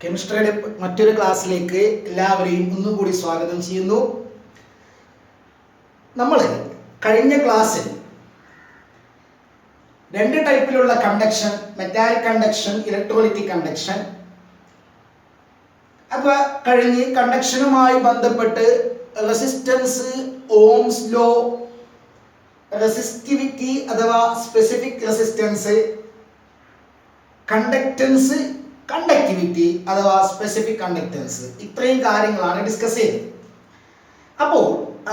കെമിസ്ട്രിയുടെ മറ്റൊരു ക്ലാസ്സിലേക്ക് എല്ലാവരെയും ഒന്നുകൂടി സ്വാഗതം ചെയ്യുന്നു. നമ്മൾ കഴിഞ്ഞ ക്ലാസ്സിൽ രണ്ട് ടൈപ്പിലുള്ള conduction, metallic conduction, electrolytic conduction, അപ്പൊ കഴിഞ്ഞ് കണ്ടക്ഷനുമായി ബന്ധപ്പെട്ട് റെസിസ്റ്റൻസ്, ഓംസ് ലോ, റെസിസ്റ്റിവിറ്റി അഥവാ സ്പെസിഫിക് റെസിസ്റ്റൻസ്, കണ്ടക്റ്റൻസ്, കണ്ടക്ടിവിറ്റി അഥവാ സ്പെസിഫിക് കണ്ടക്റ്റൻസ്, ഇത്രയും കാര്യങ്ങളാണ് ഡിസ്കസ് ചെയ്തത്. അപ്പോൾ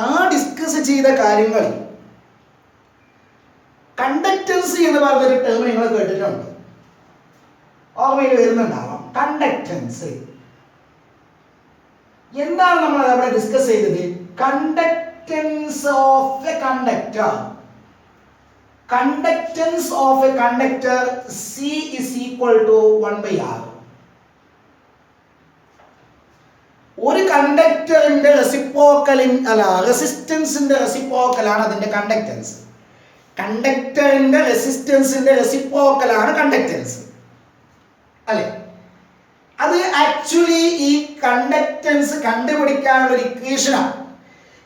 ആ ഡിസ്കസ് ചെയ്ത കാര്യങ്ങളിൽ കണ്ടക്റ്റൻസ് എന്ന് പറഞ്ഞൊരു ടേം നിങ്ങൾ കേട്ടിട്ടുണ്ട്, ഓർമ്മയിൽ വരുന്നുണ്ടാവാം. കണ്ടക്റ്റൻസ് എന്താണ് നമ്മൾ അവിടെ ഡിസ്കസ് ചെയ്തത്? Conductance of A conductor. Conductance of A conductor C is equal to 1/R. ഒരു കണ്ടക്ടറിന്റെ റെസിസ്റ്റൻസിന്റെ റെസിപ്രോക്കലാണ് അതിന്റെ കണ്ടക്റ്റൻസ്. കണ്ടക്ടറിന്റെ റെസിസ്റ്റൻസിന്റെ റെസിപ്രോക്കലാണ് കണ്ടക്റ്റൻസ്, അല്ലെ? അത് ആക്ച്വലി ഈ കണ്ടക്റ്റൻസ് കണ്ടുപിടിക്കാനുള്ള ഒരു ഇക്വേഷനാണ്.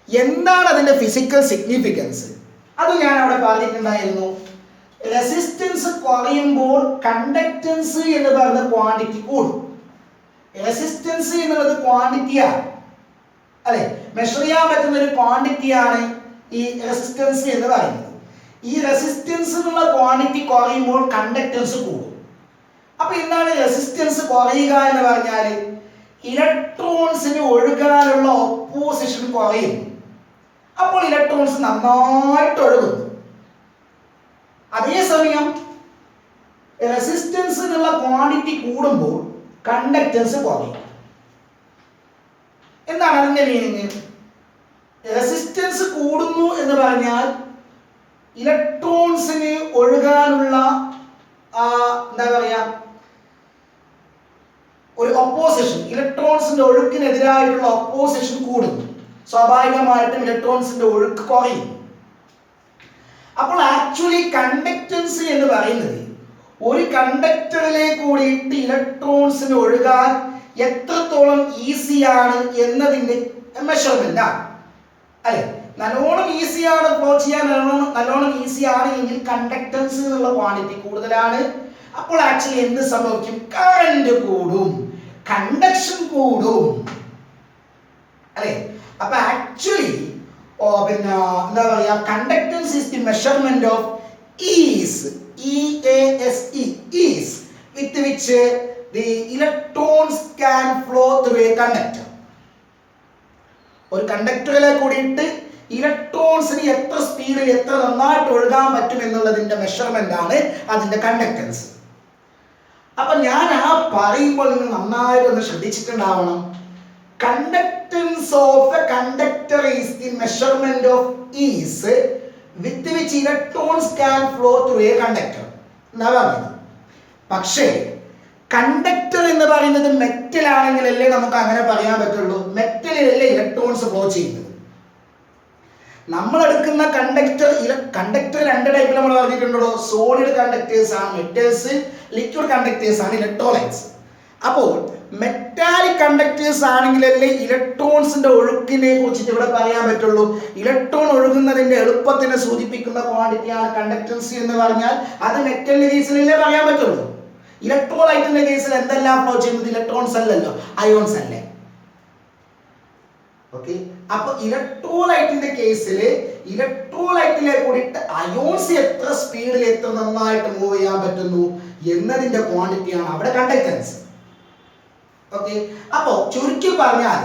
എന്താണ് അതിന്റെ ഫിസിക്കൽ സിഗ്നിഫിക്കൻസ്? അത് ഞാൻ അവിടെ പറഞ്ഞിട്ടുണ്ടായിരുന്നു. റെസിസ്റ്റൻസ് കുറയുമ്പോൾ കണ്ടക്റ്റൻസ് എന്ന് പറയുന്ന ക്വാണ്ടിറ്റി കൂടും. റെസിസ്റ്റൻസ് എന്നുള്ളത് ക്വാണ്ടിറ്റിയാണ്, അല്ലെ? മെഷർ ചെയ്യാൻ പറ്റുന്ന ഒരു ക്വാണ്ടിറ്റിയാണ് ഈ റെസിസ്റ്റൻസ് എന്ന് പറയുന്നത്. ഈ റെസിസ്റ്റൻസ് എന്നുള്ള ക്വാണ്ടിറ്റി കുറയുമ്പോൾ കണ്ടക്റ്റൻസ് കൂടും. അപ്പൊ എന്താണ് റെസിസ്റ്റൻസ് കുറയുക എന്ന് പറഞ്ഞാൽ? ഇലക്ട്രോൺസിന് ഒഴുകാനുള്ള ഓപ്പോസിഷൻ കുറയും. അപ്പോൾ ഇലക്ട്രോൺസ് നന്നായിട്ട് ഒഴുകുന്നു. അതേസമയം റെസിസ്റ്റൻസ് എന്നുള്ള ക്വാണ്ടിറ്റി കൂടുമ്പോൾ കണ്ടക്റ്റൻസ് കുറയും. എന്താണ് അതിന്റെ മീനിങ്? റെസിസ്റ്റൻസ് കൂടുന്നു എന്ന് പറഞ്ഞാൽ ഇലക്ട്രോൺസിന് ഒഴുകാനുള്ള എന്താ പറയാ, ഒരു ഒപ്പോസിഷൻ, ഇലക്ട്രോൺസിന്റെ ഒഴുക്കിനെതിരായിട്ടുള്ള ഒപ്പോസിഷൻ കൂടുന്നു. സ്വാഭാവികമായിട്ടും ഇലക്ട്രോൺസിന്റെ ഒഴുക്ക് കുറയും. അപ്പോൾ ആക്ച്വലി കണ്ടക്റ്റൻസ് എന്ന് പറയുന്നത് ഒരു കണ്ടക്ടറിലേക്ക് കൂടിയിട്ട് ഇലക്ട്രോൺസിന് ഒഴുകാൻ എത്രത്തോളം ഈസിയാണ് എന്നതിന്റെ മെഷർമെന്റ് ആണ്, അല്ലെ? നല്ലോണം ഈസിയാണ് ഫ്ലോ ചെയ്യാൻ, നല്ലോണം ഈസിയാണ് എങ്കിൽ കണ്ടക്റ്റൻസ് എന്നുള്ള ക്വാണ്ടിറ്റി കൂടുതലാണ്. അപ്പോൾ ആക്ച്വലി എന്ത് സംഭവിക്കും? കറന്റ് കൂടും, കണ്ടക്ഷൻ കൂടും, അല്ലെ? അപ്പൊ ആക്ച്വലി പിന്നെ എന്താ പറയാ, conductance is the measurement of is, EASE, ease with which the electrons can flow through a conductor. ഒരു കണ്ടക്ടറിലെ കൂടിയിട്ട് ഇലക്ട്രോൺസിന് എത്ര സ്പീഡിൽ എത്ര നന്നായിട്ട് ഒഴുകാൻ പറ്റും എന്നുള്ളതിന്റെ മെഷർമെന്റ് ആണ് അതിന്റെ കണ്ടക്റ്റൻസ്. അപ്പൊ ഞാൻ പറയുമ്പോൾ നിങ്ങൾ നന്നായിട്ട് ഒന്ന് ശ്രദ്ധിച്ചിട്ടുണ്ടാവണം. Conductance of a conductor is the measurement of ease with which electrons can flow through a conductor. പക്ഷേ കണ്ടക്ടർ എന്ന് പറയുന്നത് മെറ്റൽ ആണെങ്കിലല്ലേ നമുക്ക് അങ്ങനെ പറയാൻ പറ്റുള്ളൂ. മെറ്റലിലല്ലേ ഇലക്ട്രോൺസ് ഫ്ലോ ചെയ്യുന്നത്. നമ്മൾ എടുക്കുന്ന കണ്ടക്ടർ രണ്ട് ടൈപ്പിൽ നമ്മൾ പറഞ്ഞിട്ടുണ്ടല്ലോ. സോളിഡ് കണ്ടക്ടേഴ്സ് ആണ് മെറ്റൽസ്, ലിക്വിഡ് കണ്ടക്ടേഴ്സ് ആണ് ഇലക്ട്രോലൈറ്റ്സ്. അപ്പോൾ മെറ്റാലിക് കണ്ടക്ടേഴ്സ് ആണെങ്കിലല്ലേ ഇലക്ട്രോൺസിന്റെ ഒഴുക്കിനെ കുറിച്ചിട്ട് ഇവിടെ പറയാൻ പറ്റുള്ളൂ. ഇലക്ട്രോൺ ഒഴുകുന്നതിന്റെ എളുപ്പത്തിനെ സൂചിപ്പിക്കുന്ന ക്വാണ്ടിറ്റിയാണ് കണ്ടക്ടൻസ് എന്ന് പറഞ്ഞാൽ അത് മെറ്റലിന്റെ കേസിലല്ലേ പറയാൻ പറ്റുള്ളൂ. ഇലക്ട്രോലൈറ്റിന്റെ കേസിൽ എന്തെല്ലാം ഫ്ലോ ചെയ്യുന്നത്? ഇലക്ട്രോൺസ് അല്ലല്ലോ, അയോൺസ് അല്ലേ? ഓക്കെ. അപ്പൊ ഇലക്ട്രോലൈറ്റിന്റെ കേസിൽ ഇലക്ട്രോലൈറ്റിലെ കൂടിയിട്ട് അയോൺസ് എത്ര സ്പീഡിൽ എത്ര നന്നായിട്ട് മൂവ് ചെയ്യാൻ പറ്റുന്നു എന്നതിന്റെ ക്വാണ്ടിറ്റിയാണ് അവിടെ കണ്ടക്ടൻസ്. ഓക്കെ. അപ്പോ ചുരുക്കി പറഞ്ഞാൽ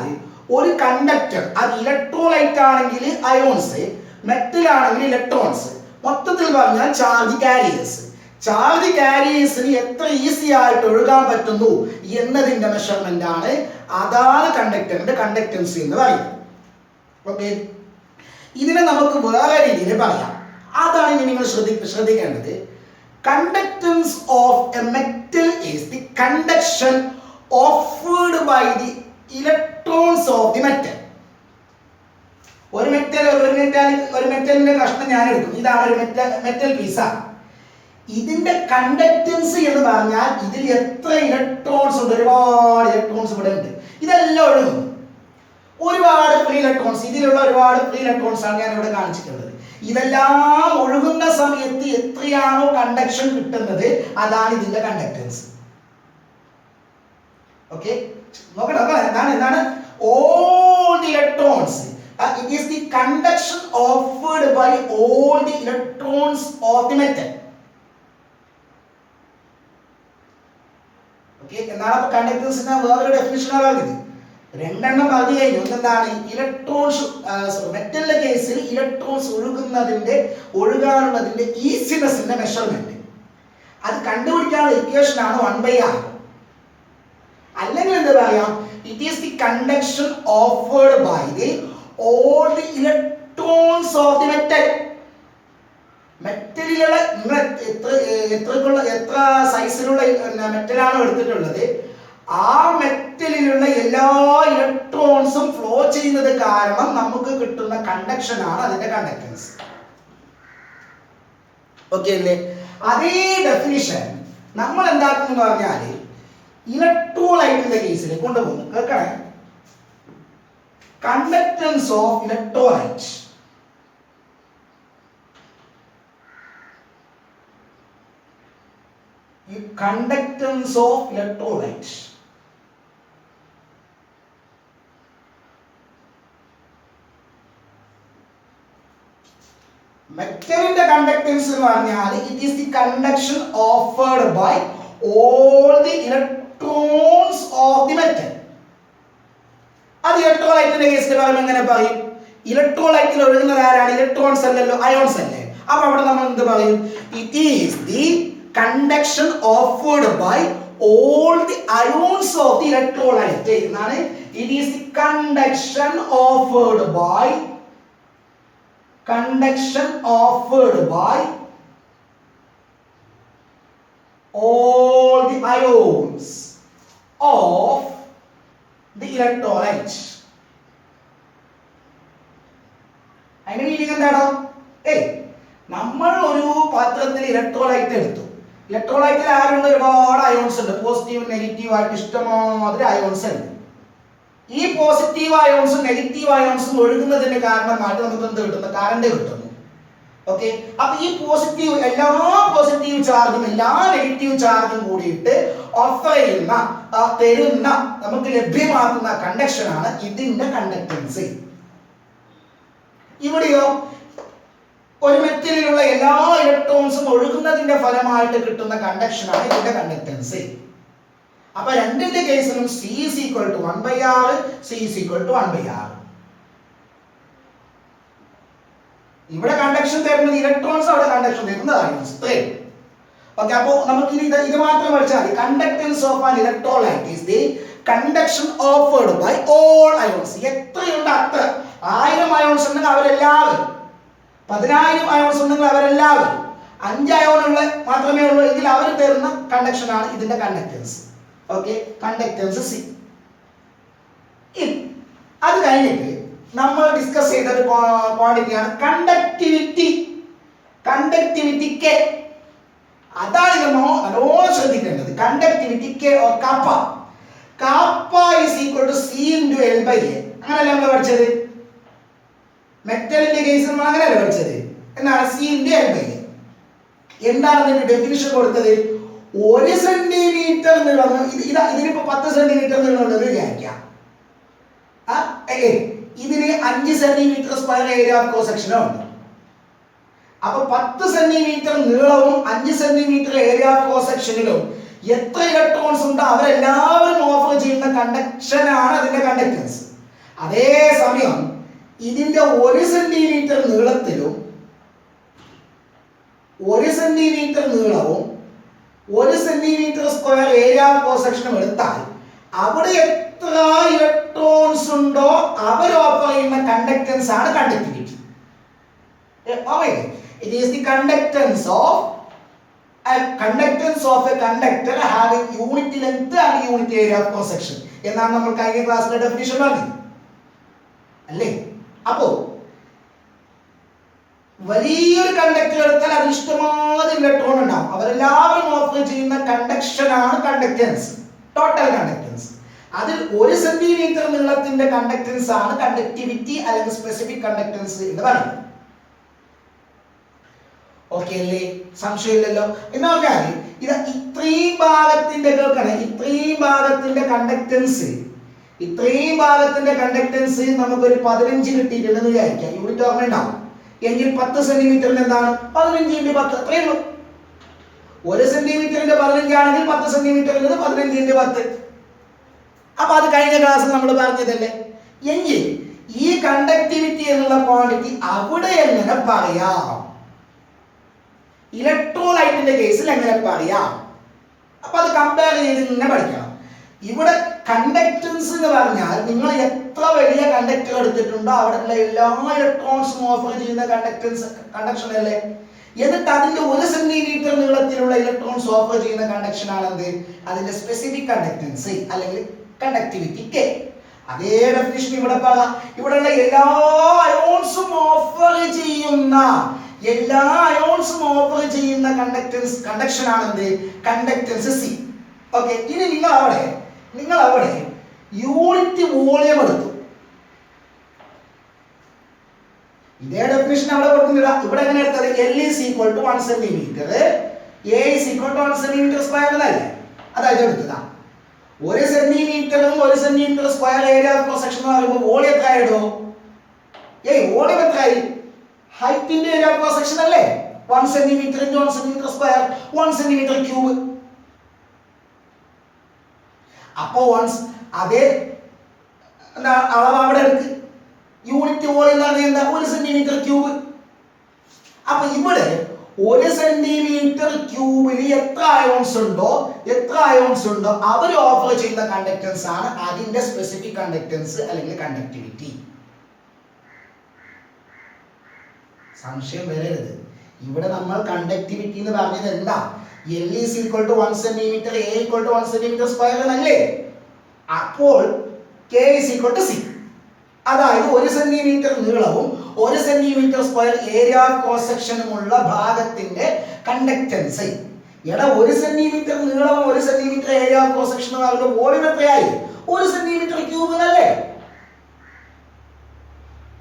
ഒരു കണ്ടക്ടർ അത് ഇലക്ട്രോലൈറ്റ് ആണെങ്കിൽ അയോൺസ്, മെറ്റൽ ആണെങ്കിൽ ഇലക്ട്രോൺസ്, മൊത്തത്തിൽ പറഞ്ഞാൽ ചാർജ് കാരിയേഴ്സ്. ചാർജ് കാരിയേഴ്സിന് എത്ര ഈസി ആയിട്ട് ഒഴുകാൻ പറ്റുന്നു എന്നതിന്റെ മെഷർമെന്റ് ആണ്, അതാണ് കണ്ടക്ടറിന്റെ കണ്ടക്റ്റൻസ് എന്ന് പറയുന്നത്. ഓക്കെ. ഇതിനെ നമുക്ക് വേറെ രീതിയിൽ പറയാം. അതാണ് ഇനി നിങ്ങൾ ശ്രദ്ധിക്കേണ്ടത്. Conductance of A metal is the conduction offered by the electrons of the metal. ഒരു മെറ്റലിന്റെ കഷ്ണം ഞാൻ എടുക്കും. ഇതാണ് ഒരു മെറ്റൽ പീസാണ്. ഇതിന്റെ കണ്ടക്റ്റൻസ് എന്ന് പറഞ്ഞാൽ ഇതിൽ എത്ര ഇലക്ട്രോൺസ് ഉണ്ട്, ഒരുപാട് ഇലക്ട്രോൺസ് ഇവിടെ ഉണ്ട്. ഇതെല്ലാം ഒഴുകും. ഒരുപാട് ഫ്രീ ഇലക്ട്രോൺസ്, ഇതിലുള്ള ഒരുപാട് ഫ്രീ ഇലക്ട്രോൺസ് ആണ് ഞാൻ ഇവിടെ കാണിച്ചിട്ടുള്ളത്. ഇതെല്ലാം ഒഴുകുന്ന സമയത്ത് എത്രയാണോ കണ്ടക്ഷൻ കിട്ടുന്നത് അതാണ് ഇതിന്റെ കണ്ടക്റ്റൻസ്. ഓക്കെ, നോക്കണം എന്താണ് all the electrons, it is the conduction offered by all the electrons of the metal. Okay, എന്നാണ് കണ്ടക്റ്റൻസിന്റെ വേറൊരു ഡെഫിനിഷൻ പറയുന്നത്. രണ്ടെണ്ണം പറഞ്ഞു കഴിഞ്ഞു. എന്താണ് ഇലക്ട്രോൺസ്, മെറ്റലിന്റെ കേസിൽ ഇലക്ട്രോൺസ് ഒഴുകാനുള്ളതിന്റെ ഈസിനെസിന്റെ മെഷർമെന്റ്. അത് കണ്ടുപിടിക്കാനുള്ള ഇക്വേഷൻ ആണ് 1/r. അല്ലെങ്കിൽ എന്താ പറയാം, it is the conduction offered by all the electrons of the metal. മെറ്റലിലുള്ള എത്ര സൈസിലുള്ള മെറ്റലാണ് എടുത്തിട്ടുള്ളത്, ആ മെറ്റലിലുള്ള എല്ലാ ഇലക്ട്രോൺസും ഫ്ലോ ചെയ്യുന്നത് കാരണം നമുക്ക് കിട്ടുന്ന കണ്ടക്ഷൻ ആണ് അതിന്റെ കണ്ടക്റ്റൻസ്. ഓക്കെ അല്ലേ? അതേ ഡെഫിനിഷൻ നമ്മൾ എന്താക്കുന്നു പറഞ്ഞാൽ ഇലക്ട്രോലൈറ്റിന്റെ കേസിൽ കൊണ്ടുപോകുന്നു. കേൾക്കണേ, conductance of electrolyte. Conductance of electrolyte മെറ്റലിന്റെ കണ്ടക്റ്റൻസ് എന്ന് പറഞ്ഞാൽ it is the conduction offered by all the electrons of the metal. അത് ഇലക്ട്രോലൈറ്റിന്റെ കേസിൽ പറയുമ്പോൾ എങ്ങനെ പറയും? ഇലക്ട്രോലൈറ്റിൽ ഒഴുകുന്നത് ആരാണ്? ഇലക്ട്രോൺസ് അല്ലല്ലോ, അയോൺസ് അല്ലേ. അപ്പൊ അവിടെ നമ്മൾ എന്ത് പറയും? It is the conduction offered by all the ions of the electrolyte എന്നാണ്. It is the conduction offered by all the ions of the electrolyte. അതിന്റെ മീനിങ് എന്താണോ? നമ്മൾ ഒരു പാത്രത്തിൽ ഇലക്ട്രോലൈറ്റ് എടുത്തു. ഇലക്ട്രോലൈറ്റിൽ ആരുണ്ട്? ഒരുപാട് അയോൺസ് ഉണ്ട്. പോസിറ്റീവ് നെഗറ്റീവ് ആയിട്ട് ഇഷ്ടമാതിരി അയോൺസ് ഉണ്ട്. ഈ പോസിറ്റീവ് അയോൺസും നെഗറ്റീവ് അയോൺസും ഒഴുകുന്നതിന് കാരണമായിട്ട് നമുക്ക് എന്ത് കിട്ടുന്നു? കറണ്ട് കിട്ടുന്നു. ഓക്കെ, അപ്പൊ ഈ പോസിറ്റീവ്, എല്ലാ പോസിറ്റീവ് ചാർജും എല്ലാ നെഗറ്റീവ് ചാർജും കൂടിയിട്ട് ഓഫർ ചെയ്യുന്ന, തരുന്ന, നമുക്ക് ലഭ്യമാക്കുന്ന കണ്ടക്ഷൻ ആണ് ഇതിന്റെ കണ്ടക്റ്റൻസ്. ഇവിടെയോ ഒരു മെറ്റലിലുള്ള എല്ലാ ഇലക്ട്രോൺസും ഒഴുകുന്നതിന്റെ ഫലമായിട്ട് കിട്ടുന്ന കണ്ടക്ഷൻ ആണ് ഇതിന്റെ കണ്ടക്റ്റൻസ്. അപ്പൊ രണ്ടിന്റെ കേസിലും C is equal to 1/r, C is equal to 1/r. ഇവിടെ കണ്ടക്ഷൻ തരുന്നത് ഇലക്ട്രോൺസ്, അവിടെ കണ്ടക്ഷൻ തരുന്നത് അയോൺസ്. ഓക്കെ, അപ്പോൾ നമുക്ക് ഇത് മാത്രം പഠിച്ചാൽ മതി. Conductance of an electrolyte is the conduction offered by all ions. എത്രയുണ്ട് അത്ര. 1000 അയോൺസ് ഉണ്ടെങ്കിൽ അവരെല്ലാവരും, 10000 അയോൺസ് ഉണ്ടെങ്കിൽ അവരെല്ലാവരും, 5 അയോണുള്ള മാത്രമേ ഉള്ളൂ എങ്കിൽ അവർ തരുന്ന കണ്ടക്ഷൻ ആണ് ഇതിന്റെ കണ്ടക്റ്റൻസ്. Okay, conductance C. അത് കഴിഞ്ഞിട്ട് നമ്മൾ ഡിസ്കസ് ചെയ്ത ഒരു ക്വാണ്ടിറ്റിയാണ് കണ്ടക്ടിവിറ്റി. Conductivity K. അതാണ് നല്ലോണം ശ്രദ്ധിക്കേണ്ടത്. Conductivity K or kappa. Kappa is equal to C into L/A. അങ്ങനെയല്ല നമ്മൾ പഠിച്ചത്. മെറ്റലിന്റെ കേസിൽ നമ്മൾ അങ്ങനെയല്ല പഠിച്ചത്. എന്നാണ് C into L/A. എന്താണ് ഇതിന്റെ ഡെഫിനിഷൻ കൊടുത്തത്? 1 സെന്റിമീറ്റർ നീളം, ഇതിനിപ്പോ 10 സെന്റിമീറ്റർ നീളമുണ്ടെന്ന് വിചാരിക്കാം. ഇതിന് 5 centimetre square area of cross സെക്ഷനും ഉണ്ട്. അപ്പൊ 10 സെന്റിമീറ്റർ നീളവും 5 സെന്റിമീറ്റർ ഏരിയ ഓഫ് ക്രോസ് സെക്ഷനിലും എത്ര ഇലക്ട്രോൺസ് ഉണ്ട് അവരെല്ലാവരും ഓഫർ ചെയ്യുന്ന കണ്ടക്ഷൻ ആണ് അതിന്റെ കണ്ടക്റ്റൻസ്. അതേസമയം ഇതിന്റെ 1 സെന്റിമീറ്റർ നീളത്തിലും 1 സെന്റിമീറ്റർ നീളവും 1 centimetre square area of cross സെക്ഷനും എടുത്താൽ അവിടെ എത്ര ഇലക്ട്രോൺസ് ഉണ്ടോ അവർ ഓഫർ ചെയ്യുന്ന കണ്ടക്റ്റൻസ് ആണ് conductivity. It is the conductance of a conductor having unit length and unit area of cross section എന്നാണ് നമ്മൾ കഴിഞ്ഞ ക്ലാസ്സിലെ ഡെഫിനിഷൻ പറഞ്ഞത് അല്ലേ. അപ്പോ വലിയൊരു കണ്ടക്ടർ എടുത്താൽ അത് ഇഷ്ടമാതിരി ഇലക്ട്രോൺ ഉണ്ടാവും. അവരെല്ലാവരും ഓഫർ ചെയ്യുന്ന കണ്ടക്ഷൻ ആണ് കണ്ടക്ടൻസ്, ടോട്ടൽ കണ്ടക്ടൻസ്. അതിൽ 1 സെന്റിമീറ്റർ നീളത്തിന്റെ കണ്ടക്ടൻസ് ആണ് കണ്ടക്ടിവിറ്റി അല്ലെങ്കിൽ സ്പെസിഫിക് കണ്ടക്ടൻസ് എന്ന് പറയുന്നത്. ഓക്കെ അല്ലേ? സംശയമില്ലല്ലോ. എന്ന് പറഞ്ഞാൽ ഇത് ഇത്രയും ഭാഗത്തിന്റെ കേൾക്കണം, ഇത്രയും ഭാഗത്തിന്റെ കണ്ടക്ടൻസ് നമുക്കൊരു 15 കിട്ടിയിട്ടുണ്ടെന്ന് വിചാരിക്കാം. യൂണിറ്റ് ഓർമ്മ ഉണ്ടാവും. എങ്കിൽ 10 സെന്റിമീറ്ററിന് എന്താണ് 15 × 10, അത്രയേ ഉള്ളൂ. 1 സെന്റിമീറ്ററിന്റെ 15 ആണെങ്കിൽ 10 സെന്റിമീറ്ററിന്റെ 15 × 10. അപ്പൊ അത് കഴിഞ്ഞ ക്ലാസ്സിൽ നമ്മൾ പറഞ്ഞതല്ലേ. എങ്കിൽ ഈ കണ്ടക്ടിവിറ്റി എന്നുള്ള ക്വാണ്ടിറ്റി അവിടെ എങ്ങനെ പറയാം, ഇലക്ട്രോലൈറ്റിന്റെ കേസിൽ എങ്ങനെ പറയാം? അപ്പൊ അത് കമ്പയർ ചെയ്ത് ഇങ്ങനെ പഠിക്കണം. ഇവിടെ കണ്ടക്ടൻസ് എന്ന് പറഞ്ഞാൽ നിങ്ങൾ എത്ര വലിയ കണ്ടക്ടർ എടുത്തിട്ടുണ്ടോ അവിടെയുള്ള എല്ലാ ഇലക്ട്രോൺസും ഓഫർ ചെയ്യുന്ന കണ്ടക്ഷൻ അല്ലേ. എന്നിട്ട് അതിന്റെ 1 സെന്റിമീറ്റർ നീളത്തിലുള്ള ഇലക്ട്രോൺസ് ഓഫർ ചെയ്യുന്ന കണ്ടക്ഷൻ ആണെന്ത്, അതിന്റെ സ്പെസിഫിക് കണ്ടക്ടൻസ് അല്ലെങ്കിൽ കണ്ടക്ടിവിറ്റി K. അതേ ഡെഫിനിഷൻ ഇവിടെ പറയാം. ഇവിടെയുള്ള എല്ലാ അയോൺസും ഓഫർ ചെയ്യുന്ന കണ്ടക്ഷൻ ആണെന്ത്, കണ്ടക്ടൻസ് C. ഓക്കെ. ഇനി നിങ്ങൾ അവിടെ യൂണിറ്റ് വോളിയം എടുത്തു. ഇതേ ഡെഫിനിഷൻ അവിടെ കൊടുക്കുന്നില്ല. ഇവിടെ എങ്ങനെ എടുത്തത്, L = 1 centimetre, A = 1 centimetre square എന്നല്ലേ. അതായത് എടുത്തതാ 1 സെന്റിമീറ്ററും 1 centimetre square area of cross section എന്ന് പറയുമ്പോൾ വോളിയം എത്രയായിടോ? വോളിയം എത്രയായി? ഹൈറ്റിന്റെ ഏരിയ ഓഫ് ക്രോസ് സെക്ഷൻ അല്ലേ. 1 centimetre × 1 centimetre square 1 centimetre cube. അപ്പോ അതേ അളവ് അവിടെ എടുക്ക്. യൂണിറ്റ് വോളിയം എന്ന് പറഞ്ഞാൽ എന്താ, 1 സെന്റിമീറ്റർ ക്യൂബ്. അപ്പൊ ഇവിടെ 1 സെന്റിമീറ്റർ ക്യൂബിൽ എത്ര അയോൺസ് ഉണ്ടോ അവർ ഓഫർ ചെയ്യുന്ന കണ്ടക്ടൻസ് ആണ് അതിന്റെ സ്പെസിഫിക് കണ്ടക്ടൻസ് അല്ലെങ്കിൽ കണ്ടക്ടിവിറ്റി. സംശയം വരരുത്. ഇവിടെ നമ്മൾ കണ്ടക്ടിവിറ്റി എന്ന് പറഞ്ഞത് എന്താ, L = 1 centimetre, A = 1 centimetre square എന്നല്ലേ. അപ്പോൾ K = C. അതായത് 1 സെന്റിമീറ്റർ നീളവും 1 സെന്റിമീറ്റർ സ്ക്വയർ ഏരിയ ക്രോസ് സെക്ഷനുമുള്ള ഭാഗത്തിന്റെ കണ്ടക്ടൻസ്. 1 സെന്റിമീറ്റർ നീളവും 1 സെന്റിമീറ്റർ ഏരിയ ക്രോസ് സെക്ഷനും ആകുമ്പോൾ വോളിയം എത്രയായി, 1 സെന്റിമീറ്റർ ക്യൂബ് അല്ലേ.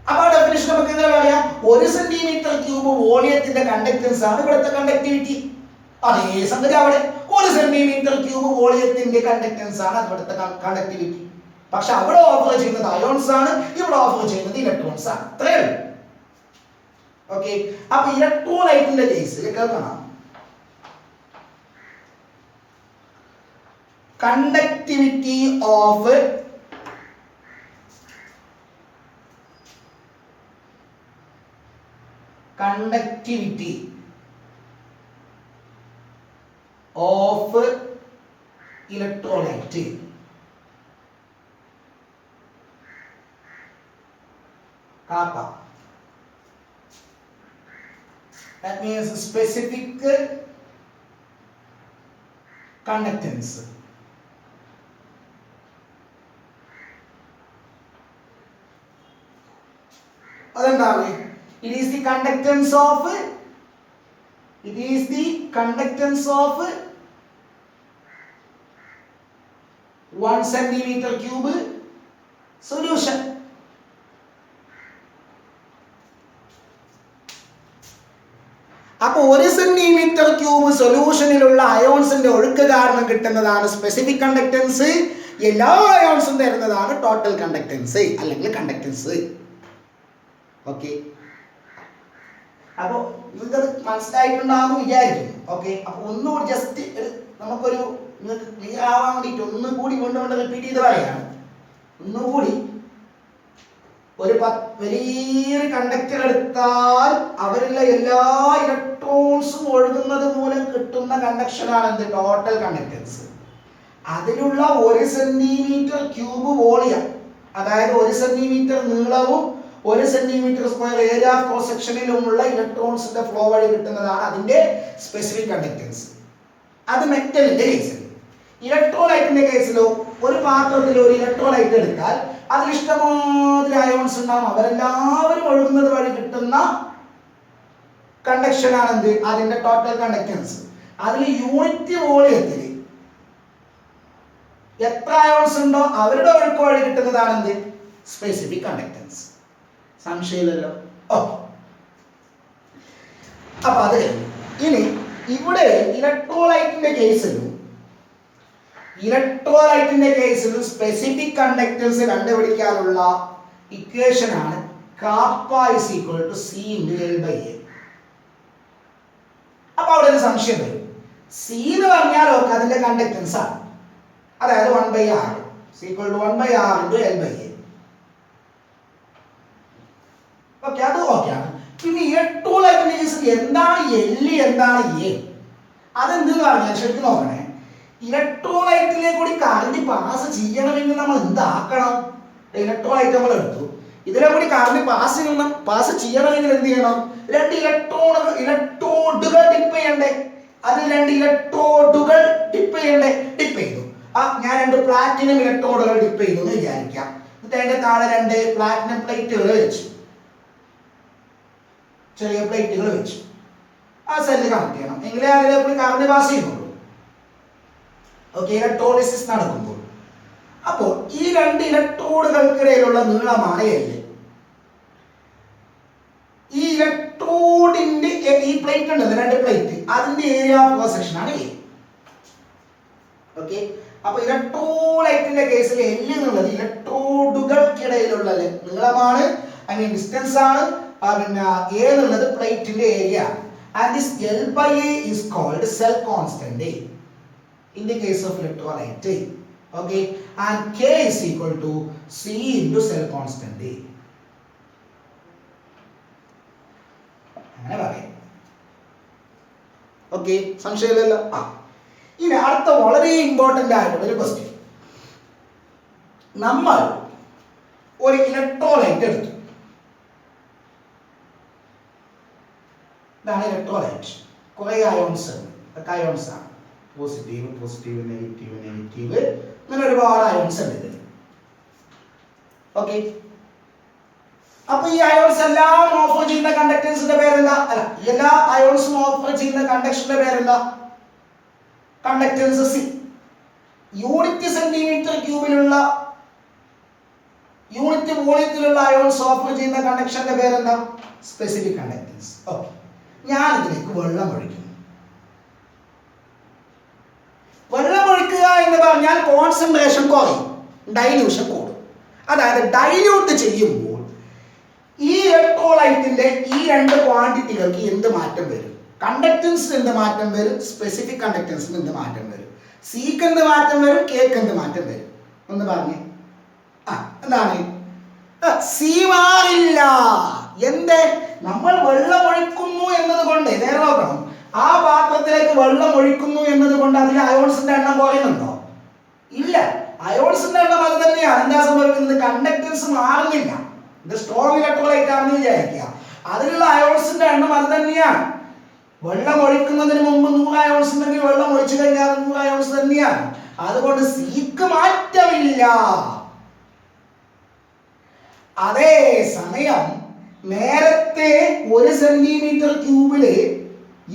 അപ്പൊ ആ ഡെഫിനിഷൻ നമുക്ക് എന്താ പറയാ, 1 സെന്റിമീറ്റർ ക്യൂബ് വോളിയത്തിന്റെ കണ്ടക്ടൻസ് ആണ് ഇവിടുത്തെ കണ്ടക്ടിവിറ്റി. അതേ സംഗതി അവിടെ 1 സെന്റിമീറ്റർ ക്യൂബ് വോളിയത്തിന്റെ കണ്ടക്ടൻസ് ആണ് ഇവിടുത്തെ കണ്ടക്ടിവിറ്റി. പക്ഷെ അവിടെ ഓഫർ ചെയ്യുന്നത് അയോൺസ് ആണ്, ഇവിടെ ഓഫർ ചെയ്യുന്നത് ഇലക്ട്രോൺസ് ആണ്. അത്രേ ഉള്ളൂ. ഓക്കെ. അപ്പൊ ഇലക്ട്രോലൈറ്റിന്റെ കേസിൽ കേൾക്കണം, conductivity of electrolyte kappa. That means specific conductance. അതെന്താണ്, it is the conductance of 1 centimeter cube solution. അപ്പോൾ 1 സെന്റിമീറ്റർ ക്യൂബ് സൊല്യൂഷനിലുള്ള അയോൺസിന്റെ ഒഴുക്ക് കാരണം കിട്ടുന്നതാണ് സ്പെസിഫിക് കണ്ടക്ടൻസ്. എല്ലാ അയോൺസും തരുന്നതാണ് ടോട്ടൽ കണ്ടക്ടൻസ് അല്ലെങ്കിൽ കണ്ടക്ടൻസ്. ഓക്കെ. അപ്പോൾ നിങ്ങൾക്കത് മനസ്സിലായിട്ടുണ്ടാകുമെന്ന് വിചാരിക്കുന്നു. ഓക്കെ. അപ്പോൾ ഒന്നുകൂടി ജസ്റ്റ് നമുക്കൊരു നിങ്ങൾക്ക് ക്ലിയർ ആവാൻ വേണ്ടിയിട്ട് ഒന്നുകൂടി വീണ്ടും റിപ്പീറ്റ് ചെയ്ത് പറയാണ്. ഒന്നുകൂടി ഒരു വലിയൊരു കണ്ടക്ടർ എടുത്താൽ അവരിലെ എല്ലാ ഇലക്ട്രോൺസും ഒഴുകുന്നത് മൂലം കിട്ടുന്ന കണ്ടക്ഷനാണ് എന്ത്, ടോട്ടൽ കണ്ടക്ടൻസ്. അതിലുള്ള 1 സെന്റിമീറ്റർ ക്യൂബ് വോളിയം, അതായത് 1 സെന്റിമീറ്റർ നീളവും 1 സെന്റിമീറ്റർ സ്ക്വയർ ഏരിയ ക്രോസ് സെക്ഷനിലുമുള്ള ഇലക്ട്രോൺസിന്റെ ഫ്ലോ വഴി കിട്ടുന്നതാണ് അതിന്റെ സ്പെസിഫിക് കണ്ടക്ടൻസ്. അത് മെറ്റലിന്റെ കേസിൽ. ഇലക്ട്രോലൈറ്റിന്റെ കേസിലോ ഒരു പാത്രത്തിൽ ഒരു ഇലക്ട്രോലൈറ്റ് എടുത്താൽ അതിൽ ഇഷ്ടമാതിരി അയോൺസ് ഉണ്ടാവും. അവരെല്ലാവരും ഒഴുകുന്നത് വഴി കിട്ടുന്ന കണ്ടക്ഷൻ ആണെന്ത്, അതിന്റെ ടോട്ടൽ കണ്ടക്ടൻസ്. അതിൽ യൂണിറ്റ് വോളിയത്തിൽ എത്ര അയോൺസ് ഉണ്ടോ അവരുടെ ഒഴുക്ക് വഴി കിട്ടുന്നതാണ് എന്ത്? Specific conductance. സംശയമില്ലല്ലോ. ഓക്കെ, അപ്പൊ അത് ഇനി ഇവിടെ ഇലക്ട്രോലൈറ്റിന്റെ കേസിലും സ്പെസിഫിക് കണ്ടക്ടൻസ് കണ്ടുപിടിക്കാനുള്ള ഇക്വേഷൻ ആണ് kappa is equal to C into L by A. അപ്പൊ അവിടെ ഒരു സംശയം വരും. സി എന്ന് പറഞ്ഞാൽ ഒക്കെ അതിന്റെ കണ്ടക്ടൻസ് ആണ്, അതായത് 1/r equal to 1/r into L by A. Okay, അത് ഓക്കെയാണ്. പിന്നെ ഇലക്ട്രോലൈറ്റിന്റെ കേസിൽ എന്താണ് എൽ, എന്താണ് എ? അതെന്തെന്ന് പറഞ്ഞാൽ ശരിക്കും നോക്കണേ. ഇലക്ട്രോലൈറ്റിലേക്ക് കൂടി കറന്റ് പാസ് ചെയ്യണമെങ്കിൽ നമ്മൾ എന്താക്കണം? ഇലക്ട്രോലൈറ്റ് നമ്മൾ എടുത്തു, ഇതിലെ കൂടി കറന്റ് പാസ് ചെയ്യണമെങ്കിൽ എന്ത് ചെയ്യണം? രണ്ട് ഇലക്ട്രോഡുകൾ ഡിപ്പ് ചെയ്യണ്ടേ? അതിൽ രണ്ട് ഇലക്ട്രോഡുകൾ ഡിപ്പ് ചെയ്തു. ഞാൻ രണ്ട് പ്ലാറ്റിനം ഇലക്ട്രോഡുകൾ ഡിപ്പ് ചെയ്തു എന്ന് വിചാരിക്കാം. എന്നിട്ട് അതിന്റെ താഴെ രണ്ട് പ്ലാറ്റിനം പ്ലേറ്റുകൾ വെച്ചു, ചെറിയ പ്ലേറ്റുകൾ വെച്ചു. ആ സെല്ല് കണക്ട് ചെയ്യണം, എങ്കിലേ അതിലേക്ക് കറന്റ് പാസ് ചെയ്യുന്നുള്ളൂ. ഓക്കെ, ഇലക്ട്രോളിസിസ് നടക്കുമ്പോൾ. അപ്പോൾ ഈ രണ്ട് ഇലക്ട്രോഡുകൾക്കിടയിലുള്ള നീളമാണ് എൽ. ഈ ഇലക്ട്രോഡിന്റെ ഈ പ്ലേറ്റ് ഉണ്ടല്ലോ, രണ്ട് പ്ലേറ്റ്, അതിന്റെ ഏരിയ ഓഫ് ക്രോസ് സെക്ഷൻ ആണ് എ. ഓക്കെ, അപ്പൊ ഇലക്ട്രോലൈറ്റിന്റെ കേസിൽ എൽ എന്നുള്ളത് ഇലക്ട്രോഡുകൾക്കിടയിലുള്ള നീളമാണ്, അല്ലെങ്കിൽ ഡിസ്റ്റൻസ് ആണ്. പിന്നെ എ എന്നുള്ളത് പ്ലേറ്റിന്റെ area. And this L by A is called cell constant in the case of electrolyte. Okay, and K is equal to C into cell constant. അങ്ങനെ പറയാം. ഓക്കെ, സംശയമില്ലല്ലോ. ഇനി അടുത്ത വളരെ ഇമ്പോർട്ടന്റ് ആയിട്ടുള്ള ഒരു ക്വസ്റ്റ്യൻ. നമ്മൾ ഒരു ഇലക്ട്രോലൈറ്റ് എടുത്തു. ഇതാണ് ഇലക്ട്രോലൈറ്റ്. കുറെ അയോൺസ് ആണ്, പോസിറ്റീവ് നെഗറ്റീവ് അങ്ങനെ ഒരുപാട് അയോൺസ് ഉണ്ട് ഇതിൽ. ഓക്കെ, അപ്പൊ ഈ അയോൺസ് എല്ലാം ഓഫർ ചെയ്യുന്ന കണ്ടക്ടൻസിന്റെ പേരെന്താ? അല്ല, എല്ലാ അയോൺസും ഓഫർ ചെയ്യുന്ന കണ്ടക്ഷന്റെ പേരെന്താ? Conductance C. യൂണിറ്റ് സെന്റിമീറ്റർ ക്യൂബിലുള്ള യൂണിറ്റ് വോളിയത്തിലുള്ള അയോൺസ് ഓഫർ ചെയ്യുന്ന കണ്ടക്ഷന്റെ പേരെന്താ? Specific conductance. ഓക്കെ, ഞാൻ ഇതിലേക്ക് വെള്ളം ഒഴിക്കുന്നു. വെള്ളം ഒഴിക്കുക എന്ന് പറഞ്ഞാൽ കോൺസെൻട്രേഷൻ കുറയും, ഡൈല്യൂഷൻ കൂടും. അതായത് ഡൈല്യൂട്ട് ചെയ്യുമ്പോൾ ഈ ഇലക്ട്രോലൈറ്റിന്റെ ഈ രണ്ട് ക്വാണ്ടിറ്റികൾക്ക് എന്ത് മാറ്റം വരും? കണ്ടക്ടൻസിന് എന്ത് മാറ്റം വരും? സ്പെസിഫിക് കണ്ടക്ടൻസിന് എന്ത് മാറ്റം വരും? സിക്ക് എന്ത് മാറ്റം വരും? കേക്ക് എന്ത് മാറ്റം വരും? ഒന്ന് പറഞ്ഞേ. എന്താണ്? സി മാറില്ല. എന്ത്? നമ്മൾ വെള്ളം ഒഴിക്കുന്നു എന്നതുകൊണ്ട് നേരെ നോക്കണം. ആ പാത്രത്തിലേക്ക് വെള്ളം ഒഴിക്കുന്നു എന്നതുകൊണ്ട് അതിൽ അയോൺസിന്റെ എണ്ണം കുറയുന്നുണ്ടോ? ഇല്ല, അയോൺസിന്റെ എണ്ണം അത് തന്നെയാണ്. എന്താ സംഭവിക്കുന്നത്? കണ്ടക്ടൻസ് മാറുന്നില്ല. ഇത് സ്ട്രോങ് ഇലക്ട്രോലൈറ്റ് ആണെന്ന് വിചാരിക്കുക, അതിലുള്ള അയോൺസിന്റെ എണ്ണം അത് തന്നെയാണ്. വെള്ളം ഒഴിക്കുന്നതിന് മുമ്പ് 100 അയോൺസ് ഉണ്ടെങ്കിൽ വെള്ളം ഒഴിച്ചു കഴിഞ്ഞാൽ 100 അയോൺസ് തന്നെയാണ്. അതുകൊണ്ട് സിക്ക് മാറ്റമില്ല. അതേ സമയം നേരത്തെ 1 സെന്റിമീറ്റർ ക്യൂബില്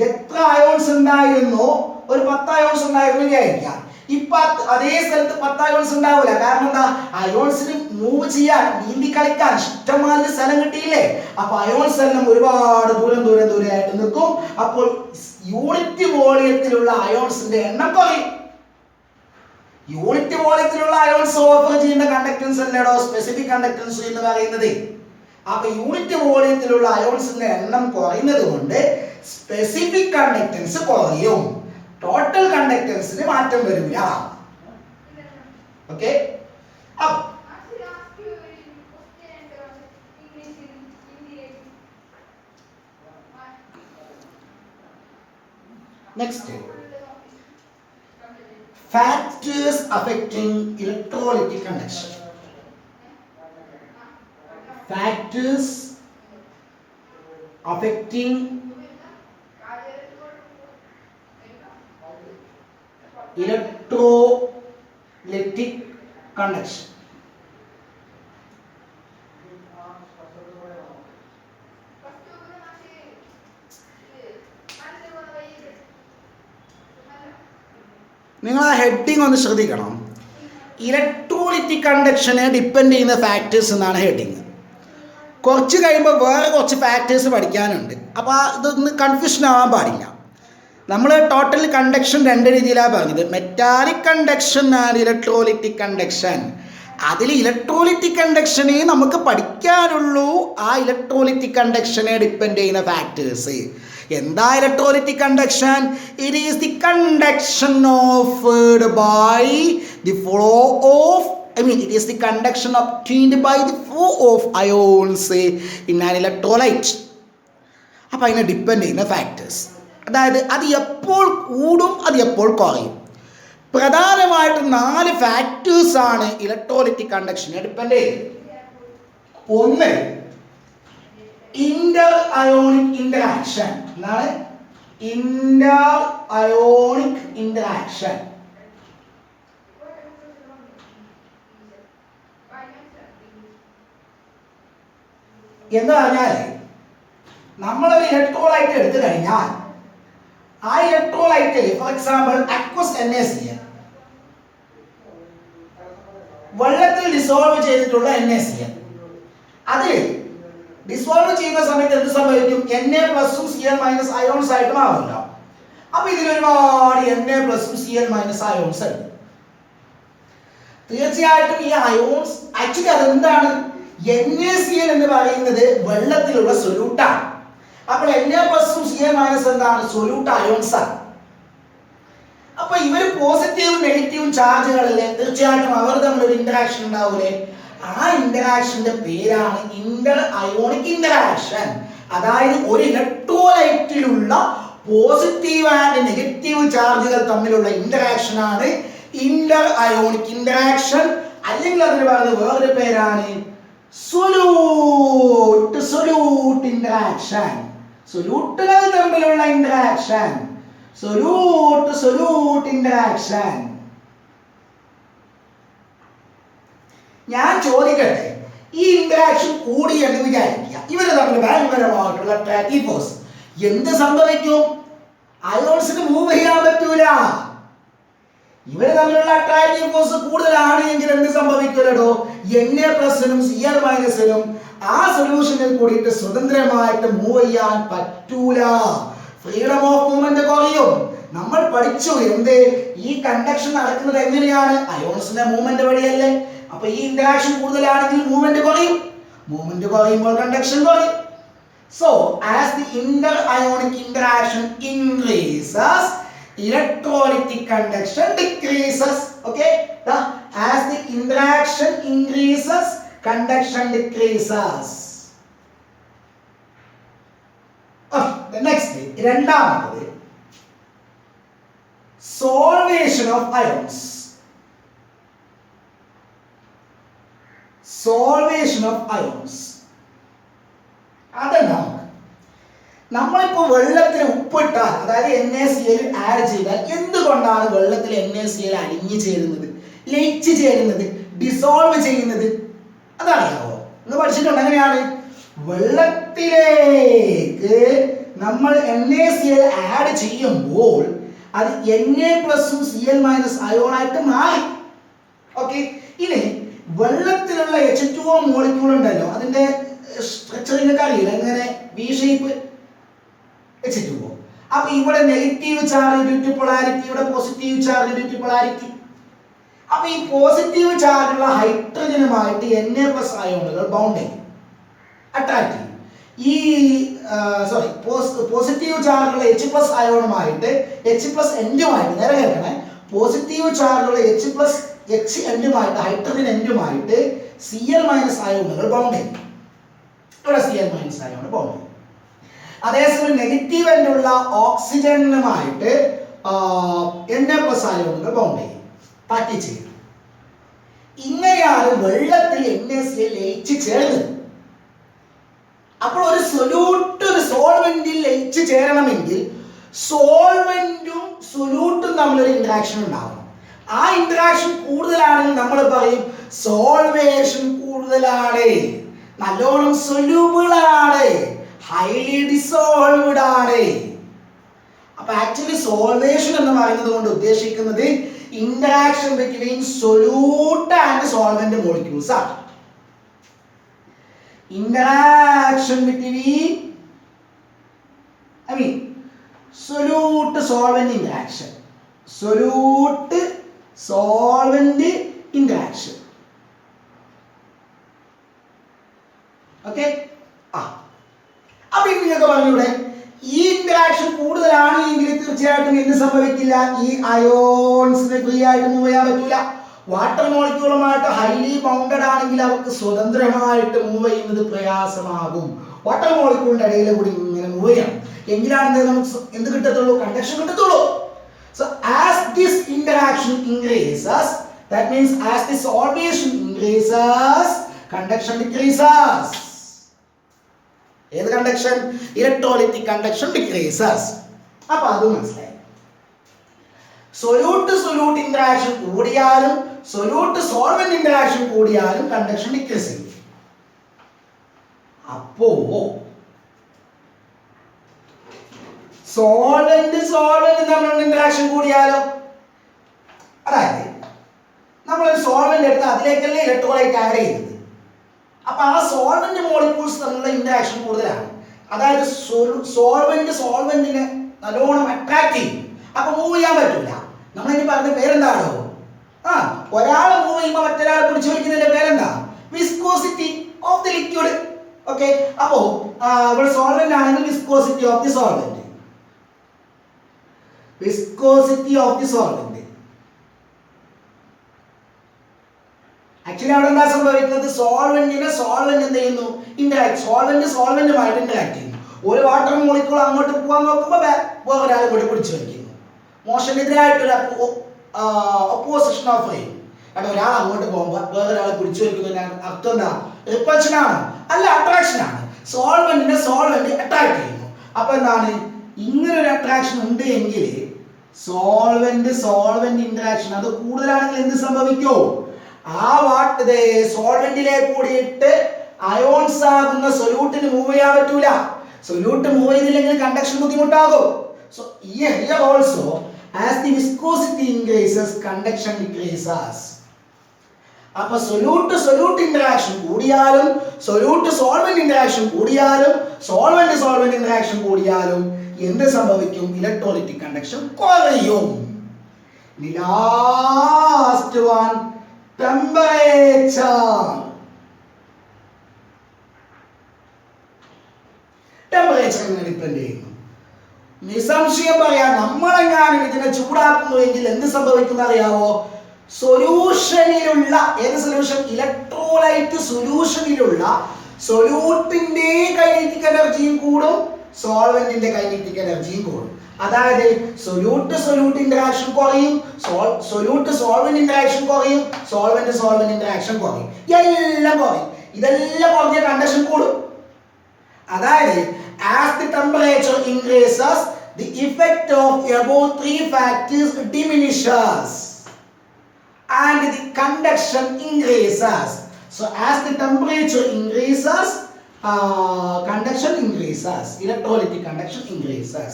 എത്ര അയോൺസ് ഉണ്ടായിരുന്നോ? ഒരു 10 അയോൺസ് ഉണ്ടായിരുന്നു വിചാരിക്കാം. ഇപ്പൊ അതേ സ്ഥലത്ത് 10 അയോൺസ് ഉണ്ടാവില്ല. കാരണം എന്താ? അയോൺസിന് മൂവ് ചെയ്യാൻ, നീന്തി കളിക്കാൻ ഇഷ്ടംമാതിരി സ്ഥലം കിട്ടിയില്ലേ? അപ്പൊ അയോൺസ് എല്ലാം ഒരുപാട് ദൂരെയായിട്ട് നിൽക്കും. അപ്പോൾ യൂണിറ്റ് വോളിയത്തിലുള്ള അയോൺസിന്റെ എണ്ണം കുറയും. യൂണിറ്റ് വോളിയത്തിലുള്ള അയോൺസ് ഓഫർ ചെയ്യുന്ന കണ്ടക്ടൻസ് അല്ലേടോ സ്പെസിഫിക് കണ്ടക്ടൻസ് എന്ന് പറയുന്നത്. അപ്പൊ യൂണിറ്റ് വോളിയത്തിലുള്ള അയോൺസിന്റെ എണ്ണം കുറയുന്നത് കൊണ്ട് സ്പെസിഫിക് കണ്ടക്ടൻസ് കുറയും, ടോട്ടൽ കണ്ടക്ടൻസിന് മാറ്റം വരില്ല. Okay, next, factors affecting electrolytic conduction. Factors affecting electrolytic conduction. നിങ്ങൾ ആ ഹെഡിങ് ഒന്ന് ശ്രദ്ധിക്കണം. ഇലക്ട്രോലൈറ്റിക് കണ്ടക്ഷനെ ഡിപ്പെൻഡ് ചെയ്യുന്ന ഫാക്ടേഴ്സ് എന്നാണ് ഹെഡിങ്. കുറച്ച് കഴിയുമ്പോൾ വേറെ കുറച്ച് ഫാക്ടേഴ്സ് പഠിക്കാനുണ്ട്. അപ്പോൾ ഇതൊന്ന് കൺഫ്യൂഷൻ ആവാൻ പാടില്ല. നമ്മൾ ടോട്ടൽ കണ്ടക്ഷൻ രണ്ട് രീതിയിലാണ് പറഞ്ഞത്, metallic conduction and electrolytic conduction. അതിൽ ഇലക്ട്രോലൈറ്റിക് കണ്ടക്ഷനെ നമുക്ക് പഠിക്കാനുള്ളൂ. ആ ഇലക്ട്രോലൈറ്റിക് കണ്ടക്ഷനെ ഡിപ്പെൻഡ് ചെയ്യുന്ന ഫാക്ടേഴ്സ്. എന്താ electrolytic conduction? It is the conduction offered by the flow of it is the conduction obtained by the flow of ions in an electrolyte. അപ്പോൾ അതിനെ ഡിപ്പെൻഡ് ചെയ്യുന്ന ഫാക്ടേഴ്സ്, അതായത് അത് എപ്പോൾ കൂടും അത് എപ്പോൾ കുറയും. പ്രധാനമായിട്ടും 4 ഫാക്ടേഴ്സാണ് ഇലക്ട്രോലൈറ്റിക് കണ്ടക്ഷനെ ഡിപ്പെൻഡ് ചെയ്യുന്നത്. ഒന്ന്, ഇന്റർ അയോണിക് ഇന്ററാക്ഷൻ. എന്താണ് ഇന്റർ അയോണിക് ഇന്ററാക്ഷൻ? എന്ന് പറഞ്ഞാൽ നമ്മളൊരു ഇലക്ട്രോലൈറ്റ് എടുത്തു കഴിഞ്ഞാൽ ആ ഇലക്ട്രോലൈറ്റിൽ ഫോർ എക്സാമ്പിൾ അക്വസ് NaCl, വെള്ളത്തിൽ ഡിസോൾവ് ചെയ്തിട്ടുള്ള NaCl, അത് ഡിസോൾവ് ചെയ്യുന്ന സമയത്ത് എന്ത് സംഭവിക്കും? Na+ Cl- അയോൺസ് ആയിട്ട് മാറുമല്ലോ. അപ്പൊ ഇതിൽ ഒരുപാട് Na+ Cl- അയോൺസ് ഉണ്ട്. തീർച്ചയായിട്ടും ഈ അയോൺസ് ആക്ച്വലി അതെന്താണ്? NaCl എന്ന് പറയുന്നത് വെള്ളത്തിലുള്ള സൊല്യൂട്ടാണ്. അപ്പോൾ Na+ Cl- എന്താണ്? സൊല്യൂട്ട് അയോൺസ് ആണ്. അപ്പൊ ഇവർ പോസിറ്റീവും നെഗറ്റീവും ചാർജുകളല്ലേ, തീർച്ചയായിട്ടും അവർ തമ്മിൽ ഒരു ഇന്ററാക്ഷൻ ഉണ്ടാവൂലേ. ആ ഇന്ററാക്ഷന്റെ പേരാണ് ഇന്റർ അയോണിക് ഇന്ററാക്ഷൻ. അതായത് ഒരു ഇലക്ട്രോലൈറ്റിലുള്ള പോസിറ്റീവ് ആൻഡ് നെഗറ്റീവ് ചാർജുകൾ തമ്മിലുള്ള ഇന്ററാക്ഷൻ ആണ് ഇന്റർ അയോണിക് ഇന്ററാക്ഷൻ. അല്ലെങ്കിൽ അതിന് പറയുന്ന വേറൊരു പേരാണ് സൊല്യൂട്ട് ഇന്ററാക്ഷൻ. സൊല്യൂട്ടുകൾ തമ്മിലുള്ള ഇന്ററാക്ഷൻ, സൊല്യൂട്ട് ഇന്ററാക്ഷൻ. ഞാൻ ചോദിക്കട്ടെ, ഈ ഇന്ററാക്ഷൻ കൂടി എന്ന് വിചാരിക്കുക, ഇവര് തമ്മിൽ ഭയങ്കരമായിട്ടുള്ള അട്രാക്റ്റീവ് ഫോഴ്സ്, എന്ത് സംഭവിക്കും? അയോൺസിന് മൂവ് ചെയ്യാൻ പറ്റൂല. ഇവര് തമ്മിലുള്ള അട്രാക്റ്റീവ് ഫോഴ്സ് കൂടുതലാണ് എങ്കിൽ എന്ത് സംഭവിക്കില്ലടോ? Na+നും Cl- ആ സൊല്യൂഷനിൽ കൂടിയിട്ട് സ്വതന്ത്രമായിട്ട് മൂവ് ചെയ്യാൻ പറ്റൂല. ഫ്രീഡം ഓഫ് മൂവ്മെന്റ് കുറയും. നമ്മൾ പഠിച്ചു എന്ത്? ഈ കണ്ടക്ഷൻ നടക്കുന്നത് എങ്ങനെയാണ്? അയോൺസിന്റെ മൂവ്മെന്റ് വഴിയല്ലേ. അപ്പൊ ഈ ഇന്ററാക്ഷൻ കൂടുതലാണെങ്കിൽ മൂവ്മെന്റ് കുറയും. മൂവ്മെന്റ് കുറയുമ്പോൾ കണ്ടക്ഷൻ കുറയും. So as the inter-ionic interaction increases, electrolytic conduction decreases. Okay, as the interaction increases, conduction decreases. The next thing, രണ്ടാമത് solvation of ions. Solvation of ions. അതെന്താണ്? നമ്മളിപ്പോൾ വെള്ളത്തിൽ ഉപ്പിട്ടാൽ, അതായത് NaCl ആഡ് ചെയ്താൽ എന്തുകൊണ്ടാണ് വെള്ളത്തിൽ NaCl അലിഞ്ഞു ചേരുന്നത്, ലയിച്ച് ചേരുന്നത്, ഡിസോൾവ് ചെയ്യുന്നത്? അതറിയാവോ? നിങ്ങൾ പഠിച്ചിട്ടുണ്ട്. എങ്ങനെയാണ്? വെള്ളത്തിലേക്ക് നമ്മൾ NaCl ആഡ് ചെയ്യുമ്പോൾ അത് Na+ Cl- അയോണായിട്ട് മാറി. ഓക്കെ, ഇനി വെള്ളത്തിലുള്ള H2O മോളിക്യൂൾ ഉണ്ടല്ലോ, അതിന്റെ സ്ട്രക്ചർ നിങ്ങൾക്ക് അറിയില്ല, എങ്ങനെ വി ഷേപ്പ് H2O. അപ്പൊ ഇവിടെ negative charge due to polarity, ഇവിടെ positive charge due to polarity. അപ്പൊ ഈ പോസിറ്റീവ് ചാർജുള്ള ഹൈഡ്രജനുമായിട്ട് Na+ അയോണുകൾ ബൗണ്ട് ചെയ്യും, അട്രാക്ട് ചെയ്യും. ഈ പോസിറ്റീവ് ചാർജുള്ള H+ അയോണുമായിട്ട് H+N-യുമായിട്ട് നേരെ കേൾക്കണേ, പോസിറ്റീവ് ചാർജുള്ള H+H-N-യുമായിട്ട് ഹൈഡ്രജൻ എൻഡുമായിട്ട് Cl- അയോണുകൾ ബൗണ്ട് ചെയ്യും. ഇവിടെ Cl- അയോണ് ബൗണ്ട് ചെയ്യും. അതേസമയം നെഗറ്റീവ് എൻഡുള്ള ഓക്സിജനുമായിട്ട് Na+ അയോണുകൾ ബൗണ്ട് ചെയ്യും, പാറ്റി ചെയ്യും. ഇങ്ങനെയാണ് വെള്ളത്തിൽ NaCl ലയിച്ച് ചേർന്നത്. അപ്പോൾ ഒരു സൊല്യൂട്ട് ഒരു സോൾവെന്റിൽ ലയിച്ച് ചേരണമെങ്കിൽ സോൾവെന്റും സൊല്യൂട്ടും തമ്മിലൊരു ഇന്ററാക്ഷൻ ഉണ്ടാവണം. ആ ഇന്ററാക്ഷൻ കൂടുതലാണെങ്കിൽ നമ്മൾ പറയും സോൾവേഷൻ കൂടുതലാണ്, നല്ലോണം സൊല്യൂബിൾ ആണ്, ഹൈലി ഡിസോൾവ്ഡ് ആണ്. അപ്പൊ ആക്ച്വലി സോൾവേഷൻ എന്ന് പറയുന്നത് കൊണ്ട് ഉദ്ദേശിക്കുന്നത് interaction between solute and solvent molecules ആണ്. interaction between solute solvent interaction, solute solvent interaction. Okay, അപ്പോൾ നിങ്ങൾക്ക് പറഞ്ഞൂടെ ഈ ഇന്ററാക്ഷൻ കൂടുതലാണെങ്കിൽ തീർച്ചയായിട്ടും എന്ത് സംഭവിക്കില്ല, ഈ അയോൺസിനെ ഫ്രീ ആയിട്ട് മൂവ് ചെയ്യാൻ പറ്റൂല. വാട്ടർ മോളിക്യൂളുമായിട്ട് ഹൈലി ബൗണ്ടഡ് ആണെങ്കിൽ അവർക്ക് സ്വതന്ത്രമായിട്ട് മൂവ് ചെയ്യുന്നത് പ്രയാസമാകും. വാട്ടർ മോളിക്യൂളിന്റെ ഇടയിൽ കൂടി ഇങ്ങനെ മൂവ് ചെയ്യണം, എങ്കിലാണ് നമുക്ക് എന്ത് കിട്ടത്തുള്ളൂ, കണ്ടക്ഷൻ കിട്ടത്തുള്ളൂ. So as this interaction increases, that means as the solvation increases, conduction decreases. ഏത് കണ്ടക്ഷൻ? Electrolytic conduction decreases. അപ്പൊ അത് മനസ്സിലായി. സൊല്യൂട്ട് സൊല്യൂട്ട് ഇന്ററാക്ഷൻ കൂടിയാലും സൊല്യൂട്ട് സോൾവെന്റ് ഇന്ററാക്ഷൻ കൂടിയാലും കണ്ടക്ഷൻ ഡിക്രീസ് ചെയ്യും. അപ്പോ സോൾവെന്റ് തമ്മിലുള്ള ഇന്ററാക്ഷൻ കൂടിയാലോ, അതായത് നമ്മളൊരു സോൾവെന്റ് എടുത്ത് അതിലേക്കല്ലേ ഇലക്ട്രോലൈറ്റ് ആഡ് ചെയ്യുന്നത്. അപ്പൊ ആ സോൾവെന്റ് മോളിക്യൂൾസ് തമ്മിലുള്ള ഇന്ററാക്ഷൻ കൂടുതലാണ്. അതായത് സോൾവെന്റിനെ നല്ലോണം അട്രാക്ട് ചെയ്യും. അപ്പൊ മൂവ് ചെയ്യാൻ പറ്റില്ല. നമ്മളിനി പറഞ്ഞ പേരെന്താണോ, ഒരാൾ മൂവ് ചെയ്യുമ്പോൾ മറ്റൊരാൾ പിടിച്ചു വലിക്കുന്നതിന്റെ പേരെന്താ, viscosity of the liquid. Okay, അപ്പോ ഇവിടെ സോൾവെന്റ് ആണെങ്കിൽ viscosity of the solvent, viscosity of the solvent. Actually അവിടെ എന്താ സംഭവിക്കുന്നത്, സോൾവെന്റ് എന്ത് ചെയ്യുന്നു, സോൾവെന്റുമായിട്ട് ഇന്ററാക്ട് ചെയ്യുന്നു. ഒരു വാട്ടർ മോളിക്യൂൾ അങ്ങോട്ട് പോകാൻ നോക്കുമ്പോൾ വേറൊരാൾ കൂടി പിടിച്ചു വലിക്കുന്നു. മോഷനെതിരായിട്ടൊരു ഒപ്പോസിഷൻ ഓഫ് ചെയ്യും. കാരണം ഒരാൾ അങ്ങോട്ട് പോകുമ്പോൾ വേറൊരാൾ പിടിച്ചു വലിക്കുന്നതിന് അർത്ഥം എന്താ, റിപ്പൾഷൻ ആണ്, അല്ല അട്രാക്ഷൻ ആണ്. സോൾവെന്റ് അട്രാക്ട് ചെയ്യുന്നു. അപ്പൊ എന്താണ്, ഇങ്ങനെ ഒരു അട്രാക്ഷൻ ഉണ്ട് എങ്കിൽ സോൾവെന്റ് ഇന്ററാക്ഷൻ അത് കൂടുതലാണെങ്കിൽ എന്ത് സംഭവിക്കോ, ആ സോൾവെന്റിലേക്ക് കൂടിയിട്ട് അയോൺസ് ആകുന്ന സൊല്യൂട്ടിന് മൂവ് ചെയ്യാൻ പറ്റൂല. സൊല്യൂട്ട് മൂവ് ചെയ്തില്ലെങ്കിൽ കണ്ടക്ഷൻ ബുദ്ധിമുട്ടാകും. So here also as the viscosity increases, conduction decreases. അപ്പോൾ സൊല്യൂട്ട് ഇന്ററാക്ഷൻ കൂടിയാലും സോൾവെന്റ് ഇന്ററാക്ഷൻ കൂടിയാലും സോൾവെന്റ് ഇന്ററാക്ഷൻ കൂടിയാലും എന്ത് സംഭവിക്കും, ഇലക്ട്രോലൈറ്റിക് കണ്ടക്ഷൻ കുറയും. ലാസ്റ്റ് വൺ, ടെമ്പറേച്ചർ ഡിപ്പെൻഡ് ചെയ്യുന്നു. നിസ്സംശയം പറയാം, നമ്മളെങ്ങാനും ഇതിനെ ചൂടാക്കുന്നു എങ്കിൽ എന്ത് സംഭവിക്കുന്ന അറിയാവോ, സൊല്യൂഷനിലുള്ള ഏത് സൊല്യൂഷൻ, ഇലക്ട്രോലൈറ്റ് സൊല്യൂഷനിലുള്ള സൊല്യൂട്ടിന്റെ കൈനറ്റിക് എനർജിയും കൂടും, സോൾവെന്റിന്റെ കൈനറ്റിക് എനർജിയും കൂടും. അതായത് സൊല്യൂട്ട് ഇന്ററാക്ഷൻ കുറയും, സോൾവെന്റ് ഇന്ററാക്ഷൻ കുറയും, സോൾവെന്റ് ഇന്ററാക്ഷൻ കുറയും, എല്ലാം കുറയും. ഇതെല്ലാം കുറഞ്ഞ കണ്ടക്ഷൻ കൂടും. അതായത് as the temperature increases, the effect of above three factors diminishes and the conduction increases. So as the temperature increases, conduction increases, electrolytic conduction increases.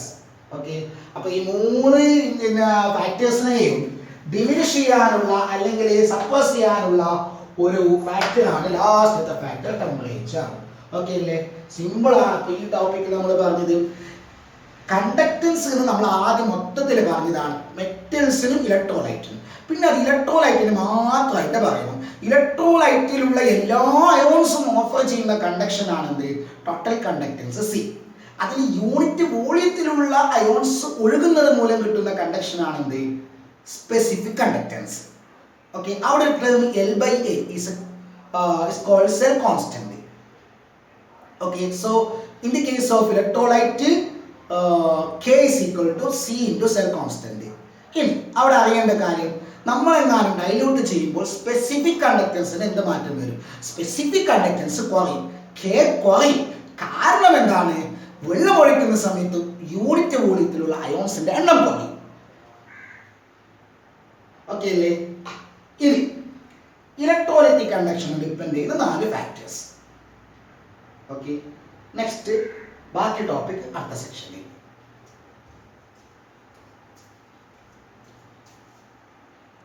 Okay, അപ്പോൾ ഈ മൂന്ന് ഫാക്ടേഴ്സിനെയും ഡിമിനിഷ് ചെയ്യാനുള്ള അല്ലെങ്കിൽ സപ്രസ് ചെയ്യാനുള്ള ഒരു ഫാക്ടറാണ് ലാസ്റ്റത്തെ ഫാക്ടർ, ടെമ്പറേച്ചർ. ഓക്കെ അല്ലേ, സിമ്പിൾ ആണ്. അപ്പോൾ ഈ ടോപ്പിക്കിൽ നമ്മൾ പറഞ്ഞത് കണ്ടക്ടൻസ് എന്ന് നമ്മൾ ആദ്യം മൊത്തത്തിൽ പറഞ്ഞതാണ്, മെറ്റൽസിനും ഇലക്ട്രോലൈറ്റിനും. പിന്നെ അത് ഇലക്ട്രോലൈറ്റിന് മാത്രമായിട്ട് പറയണം. ഇലക്ട്രോലൈറ്റിലുള്ള എല്ലാ അയോൺസും ഓഫർ ചെയ്യുന്ന കണ്ടക്ഷൻ ആണെന്ത്, ടോട്ടൽ കണ്ടക്ടൻസ് സി. അതിൽ യൂണിറ്റ് വോളിയത്തിലുള്ള അയോൺസ് ഒഴുകുന്നത് മൂലം കിട്ടുന്ന കണ്ടക്ഷൻ ആണെന്ത്, സ്പെസിഫിക് കണ്ടക്ടൻസ്. ഓക്കെ, അവിടെ ഒരു term L/A is called cell constant. Okay, so in the case of electrolyte, K is equal to C into cell constant. ഇനി അവിടെ അറിയേണ്ട കാര്യം, നമ്മളെങ്ങാനും ഡൈല്യൂട്ട് ചെയ്യുമ്പോൾ സ്പെസിഫിക് കണ്ടക്ടൻസിന് എന്ത് മാറ്റം വരും, സ്പെസിഫിക് കണ്ടക്ടൻസ് കുറയും, K കുറയും. കാരണം എന്താണ്, വെള്ളം ഒഴിക്കുന്ന സമയത്ത് യൂണിറ്റ് വോളിയത്തിലുള്ള അയോൺസിന്റെ എണ്ണം കുറയും. ഓക്കെ അല്ലേ. ഇനി ഇലക്ട്രോലൈറ്റിക് കണ്ടക്ഷൻ ഡിപ്പെൻഡ് ചെയ്യുന്ന 4 ഫാക്ടേഴ്സ്. ഓക്കെ, നെക്സ്റ്റ് ബാക്കി ടോപ്പിക് അടുത്ത സെക്ഷനിൽ.